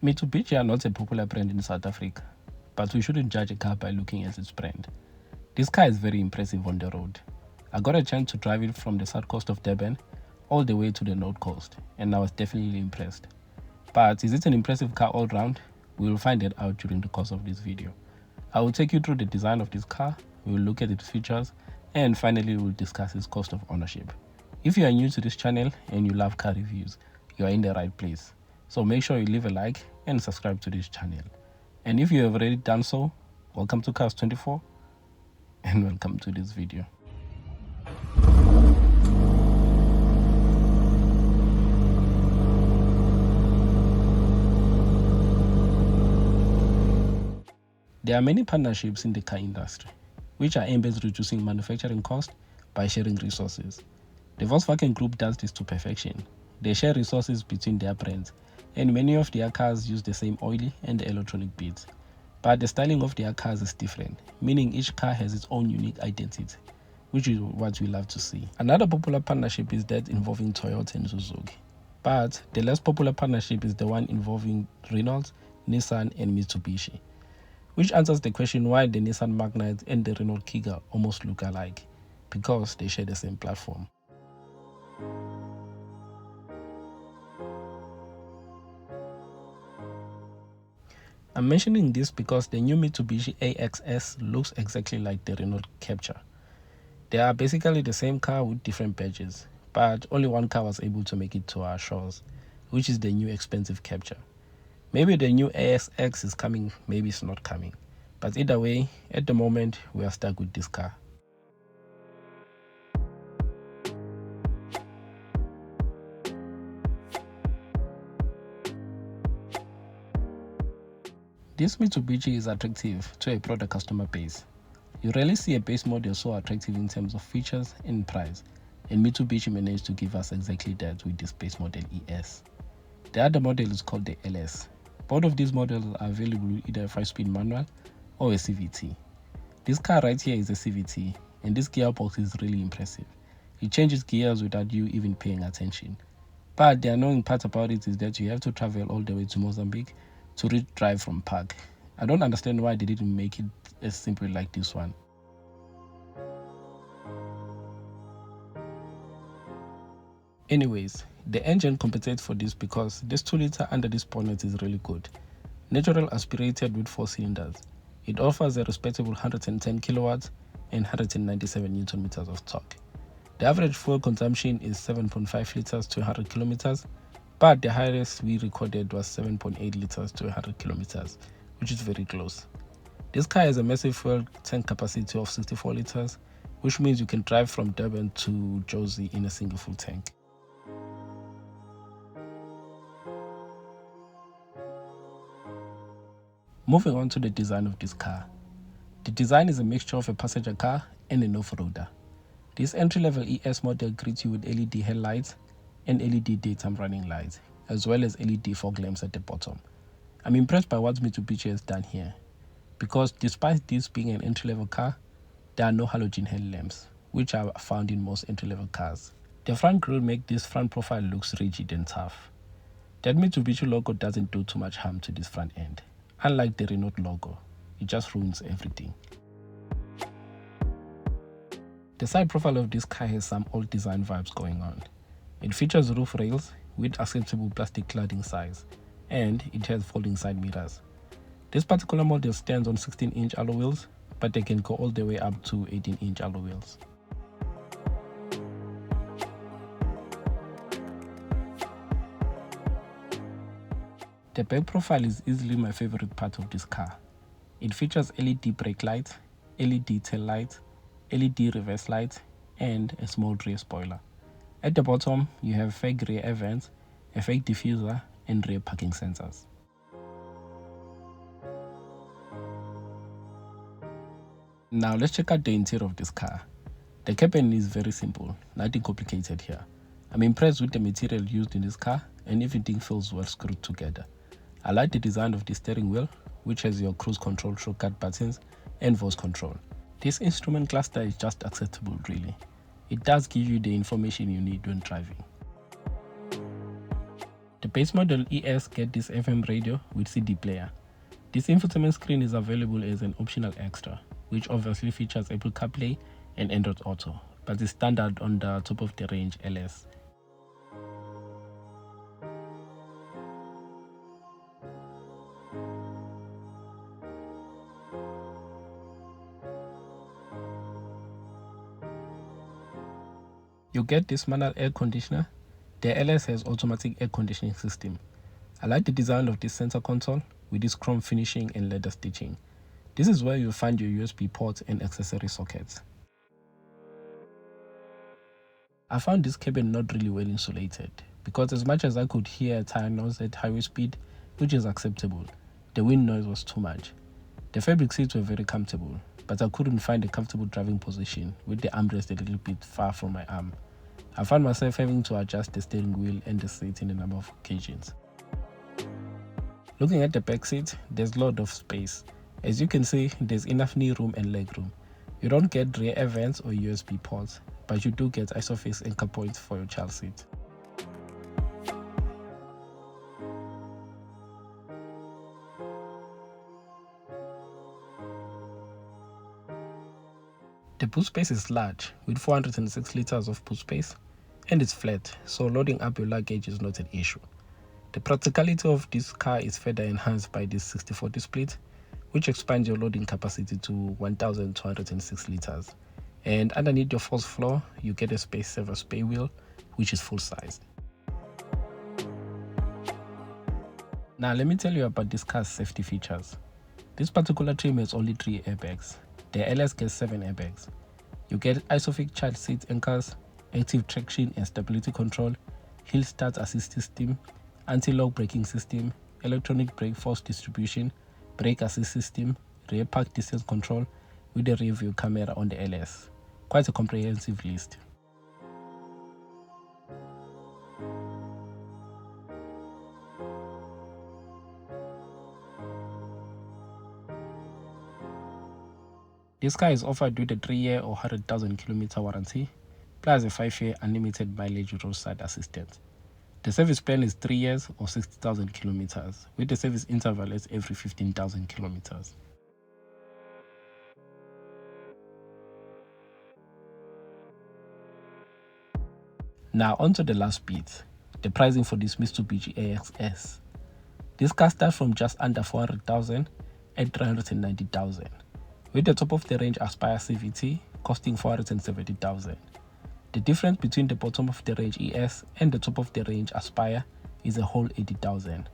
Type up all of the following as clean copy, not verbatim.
Mitsubishi are not a popular brand in South Africa, but we shouldn't judge a car by looking at its brand. This car is very impressive on the road. I got a chance to drive it from the south coast of Durban all the way to the north coast, and I was definitely impressed. But is it an impressive car all round? We will find that out during the course of this video. I will take you through the design of this car, we will look at its features, and finally we will discuss its cost of ownership. If you are new to this channel and you love car reviews, you are in the right place. So make sure you leave a like and subscribe to this channel. And if you have already done so, welcome to Cars 24 and welcome to this video. There are many partnerships in the car industry, which are aimed at reducing manufacturing costs by sharing resources. The Volkswagen Group does this to perfection. They share resources between their brands, and many of their cars use the same oil and electronic bits. But the styling of their cars is different, meaning each car has its own unique identity, which is what we love to see. Another popular partnership is that involving Toyota and Suzuki. But the less popular partnership is the one involving Renault, Nissan, and Mitsubishi, which answers the question why the Nissan Magnite and the Renault Kiga almost look alike, because they share the same platform. I'm mentioning this because the new Mitsubishi ASX looks exactly like the Renault Capture. They are basically the same car with different badges, but only one car was able to make it to our shores, which is the new expensive Capture. Maybe the new ASX is coming, maybe it's not coming. But either way, at the moment, we are stuck with this car. This Mitsubishi is attractive to a broader customer base. You rarely see a base model so attractive in terms of features and price, and Mitsubishi managed to give us exactly that with this base model ES. The other model is called the LS. Both of these models are available with either a 5-speed manual or a CVT. This car right here is a CVT, and this gearbox is really impressive. It changes gears without you even paying attention. But the annoying part about it is that you have to travel all the way to Mozambique to reach drive from park. I don't understand why they didn't make it as simple like this one. Anyways, the engine compensates for this because this 2-liter under this bonnet is really good. Natural aspirated with 4 cylinders. It offers a respectable 110 kilowatts and 197 newton meters of torque. The average fuel consumption is 7.5 liters to 100 kilometers, but the highest we recorded was 7.8 liters to 100 kilometers, which is very close. This car has a massive fuel tank capacity of 64 liters, which means you can drive from Durban to Jozi in a single full tank. Moving on to the design of this car. The design is a mixture of a passenger car and an off-roader. This entry-level ES model greets you with LED headlights and LED daytime running lights, as well as LED fog lamps at the bottom. I'm impressed by what Mitsubishi has done here, because despite this being an entry-level car, there are no halogen headlamps, which are found in most entry-level cars. The front grille makes this front profile looks rigid and tough. That Mitsubishi logo doesn't do too much harm to this front end. Unlike the Renault logo, it just ruins everything. The side profile of this car has some old design vibes going on. It features roof rails with acceptable plastic cladding size, and it has folding side mirrors. This particular model stands on 16-inch alloy wheels, but they can go all the way up to 18-inch alloy wheels. The back profile is easily my favorite part of this car. It features LED brake lights, LED tail lights, LED reverse lights, and a small rear spoiler. At the bottom, you have fake rear air vents, a fake diffuser, and rear parking sensors. Now let's check out the interior of this car. The cabin is very simple, nothing complicated here. I'm impressed with the material used in this car, and everything feels well screwed together. I like the design of the steering wheel, which has your cruise control shortcut buttons and voice control. This instrument cluster is just acceptable really. It does give you the information you need when driving. The base model ES gets this FM radio with CD player. This infotainment screen is available as an optional extra, which obviously features Apple CarPlay and Android Auto, but is standard on the top of the range LS. You get this manual air conditioner. The LS has automatic air conditioning system. I like the design of this center console with this chrome finishing and leather stitching. This is where you'll find your USB ports and accessory sockets. I found this cabin not really well insulated because as much as I could hear a tire noise at highway speed, which is acceptable, the wind noise was too much. The fabric seats were very comfortable, but I couldn't find a comfortable driving position with the armrest a little bit far from my arm. I found myself having to adjust the steering wheel and the seat in a number of occasions. Looking at the back seat, there's a lot of space. As you can see, there's enough knee room and leg room. You don't get rear air vents or USB ports, but you do get isofix anchor points for your child seat. The boot space is large with 406 liters of boot space, and it's flat, so loading up your luggage is not an issue. The practicality of this car is further enhanced by this 60/40 split, which expands your loading capacity to 1,206 liters. And underneath your first floor, you get a space saver spare wheel, which is full size. Now let me tell you about this car's safety features. This particular trim has only 3 airbags. The LS gets 7 airbags. You get isofix child seat anchors, active traction and stability control, hill start assist system, anti-lock braking system, electronic brake force distribution, brake assist system, rear park distance control with a rear view camera on the LS. Quite a comprehensive list. This car is offered with a 3-year or 100,000 kilometer warranty, plus a 5-year unlimited mileage roadside assistance. The service plan is 3 years or 60,000 kilometers, with the service interval at every 15,000 kilometers. Now onto the last bit, the pricing for this Mitsubishi ASX. This car starts from just under 400,000 at 390,000, with the top of the range Aspire CVT costing 470,000. The difference between the bottom of the range ES and the top of the range Aspire is a whole 80,000,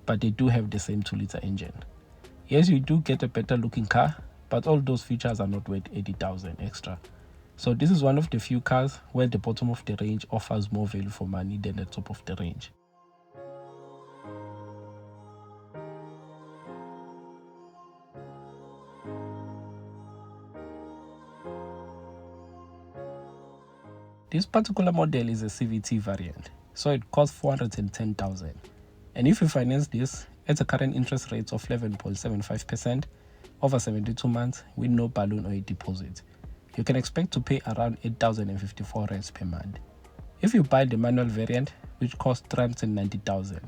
but they do have the same 2-liter engine. Yes, you do get a better looking car, but all those features are not worth 80,000 extra. So this is one of the few cars where the bottom of the range offers more value for money than the top of the range. This particular model is a CVT variant, so it costs 410,000. And if you finance this at a current interest rate of 11.75% over 72 months with no balloon or a deposit, you can expect to pay around 8,054 rands per month. If you buy the manual variant, which costs 390,000,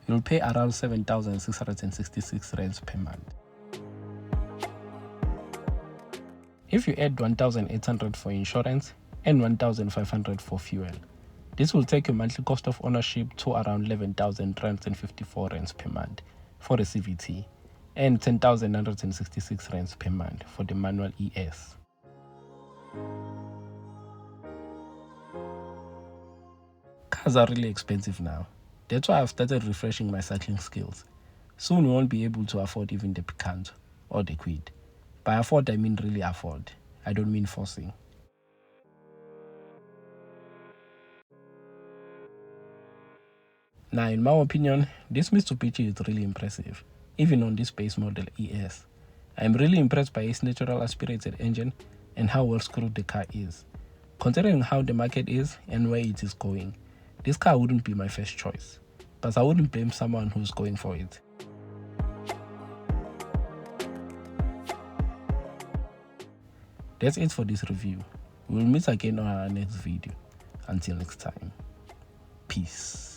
you'll pay around 7,666 rands per month. If you add 1,800 for insurance and 1,500 for fuel, this will take your monthly cost of ownership to around 11,354 rands per month for the CVT and 10,966 rands per month for the manual ES. Cars are really expensive now. That's why I've started refreshing my cycling skills. Soon we won't be able to afford even the Picanto or the Quid. By afford, I mean really afford. I don't mean forcing. Now, in my opinion, this Mitsubishi is really impressive, even on this base model ES. I'm really impressed by its natural aspirated engine and how well screwed the car is. Considering how the market is and where it is going, this car wouldn't be my first choice, but I wouldn't blame someone who's going for it. That's it for this review. We'll meet again on our next video. Until next time, peace.